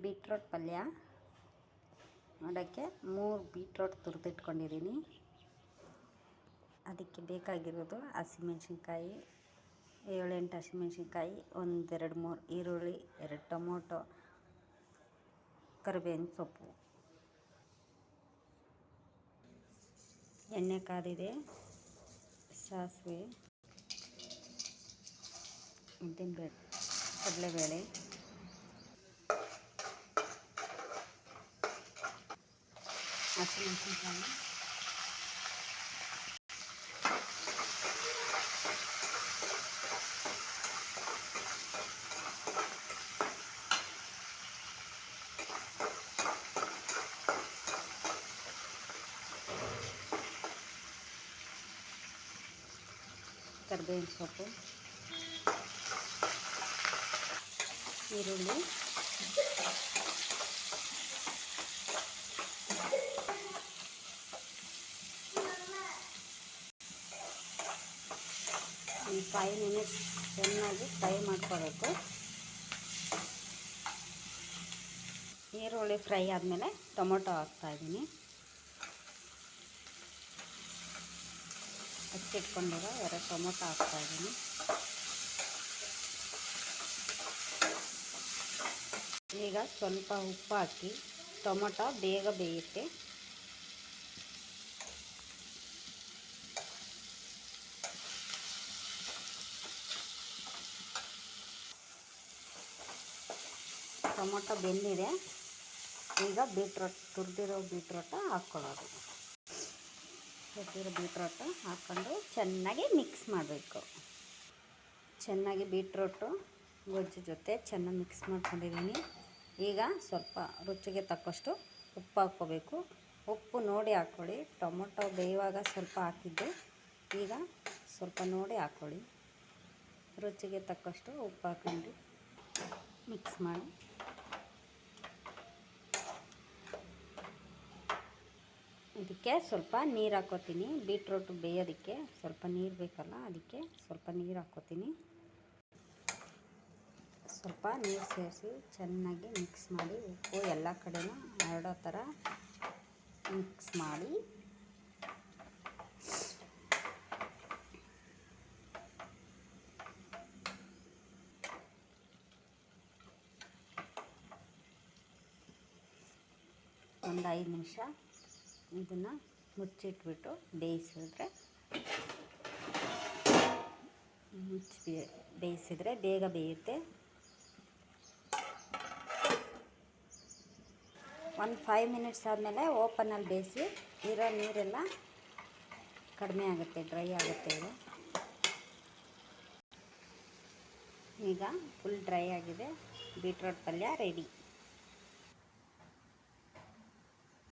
Beetroot ಪಲ್ಯ ಮಾಡೋಕ್ಕೆ 3 beetroot ತುರಿದಿಟ್ಕೊಂಡಿದ್ದೀನಿ. ಅದಕ್ಕೆ ಬೇಕಾಗಿರೋದು ಹಸಿಮೆಣ್ಸಿನ್ಕಾಯಿ 7-8 ಹಸಿಮೆಣ್ಸಿನ್ಕಾಯಿ, 1-2-3 ಈರುಳ್ಳಿ, 2 ಟೊಮೊಟೊ, ಕರಿಬೇವಿನ ಸೊಪ್ಪು. ಎಣ್ಣೆ ಕಾದಿದೆ, ಸಾಸಿವೆ, ಉದ್ದಿನಬೇಳೆ, ಕಡಲೆಬೇಳೆ, ಹಸಿಮೆಣ್ಸಿನ್ಕಾಯಿ, ಕರಿಬೇವಿನ ಸೊಪ್ಪು, ಈರುಳ್ಳಿ, ಈ 5 ಮಿನಿಟ್ಸ್ ಚೆನ್ನಾಗಿ ಫ್ರೈ ಮಾಡ್ಕೋಬೇಕು. ಈರುಳ್ಳಿ ಫ್ರೈ ಆದಮೇಲೆ ಟೊಮೊಟೊ ಹಾಕ್ತಾಯಿದ್ದೀನಿ. ಹಚ್ಚಿಟ್ಕೊಂಡಿರೋ 2 ಟೊಮೊಟೊ ಹಾಕ್ತಾಯಿದ್ದೀನಿ. ಈಗ ಸ್ವಲ್ಪ ಉಪ್ಪು ಹಾಕಿ, ಟೊಮೊಟೊ ಬೇಗ ಬೇಯುತ್ತೆ. ಟೊಮೊಟೊ ಬೆಂದಿದೆ. ಈಗ ತುರಿದಿರೋ ಬೀಟ್ರೋಟ ಹಾಕ್ಕೊಳ್ಳೋದು. ತುರಿದಿರೋ ಬೀಟ್ರೋಟು ಹಾಕ್ಕೊಂಡು ಚೆನ್ನಾಗಿ ಮಿಕ್ಸ್ ಮಾಡಬೇಕು. ಚೆನ್ನಾಗಿ ಬೀಟ್ರೋಟು ಗೊಜ್ಜು ಜೊತೆ ಚೆನ್ನಾಗಿ ಮಿಕ್ಸ್ ಮಾಡ್ಕೊಂಡಿದ್ದೀನಿ. ಈಗ ಸ್ವಲ್ಪ ರುಚಿಗೆ ತಕ್ಕಷ್ಟು ಉಪ್ಪು ಹಾಕ್ಕೋಬೇಕು. ಉಪ್ಪು ನೋಡಿ ಹಾಕ್ಕೊಳ್ಳಿ. ಟೊಮೊಟೊ ಬೇಯುವಾಗ ಸ್ವಲ್ಪ ಹಾಕಿದ್ದೆ, ಈಗ ಸ್ವಲ್ಪ ನೋಡಿ ಹಾಕ್ಕೊಳ್ಳಿ. ರುಚಿಗೆ ತಕ್ಕಷ್ಟು ಉಪ್ಪು ಹಾಕ್ಕೊಂಡು ಮಿಕ್ಸ್ ಮಾಡಿ ಇದಕ್ಕೆ ಸ್ವಲ್ಪ ನೀರು ಹಾಕ್ಕೋತೀನಿ. ಬೀಟ್ರೋಟು ಬೇಯೋದಕ್ಕೆ ಸ್ವಲ್ಪ ನೀರು ಬೇಕಲ್ಲ, ಅದಕ್ಕೆ ಸ್ವಲ್ಪ ನೀರು ಹಾಕ್ಕೋತೀನಿ. ಸ್ವಲ್ಪ ನೀರು ಸೇರಿಸಿ ಚೆನ್ನಾಗಿ ಮಿಕ್ಸ್ ಮಾಡಿ, ಉಪ್ಪು ಎಲ್ಲ ಕಡೆನೂ ಹರಡೋ ಥರ ಮಿಕ್ಸ್ ಮಾಡಿ ಒಂದು 5 ನಿಮಿಷ ಇದನ್ನು ಮುಚ್ಚಿಟ್ಬಿಟ್ಟು ಬೇಯಿಸಿದ್ರೆ ಬೇಗ ಬೇಯುತ್ತೆ. ಒಂದು 5 ಮಿನಿಟ್ಸ್ ಆದಮೇಲೆ ಓಪನಲ್ಲಿ ಬೇಯಿಸಿ ಇರೋ ನೀರೆಲ್ಲ ಕಡಿಮೆ ಆಗುತ್ತೆ, ಡ್ರೈ ಆಗುತ್ತೆ. ಈಗ ಫುಲ್ ಡ್ರೈ ಆಗಿದೆ. ಬೀಟ್ರೋಟ್ ಪಲ್ಯ ರೆಡಿ.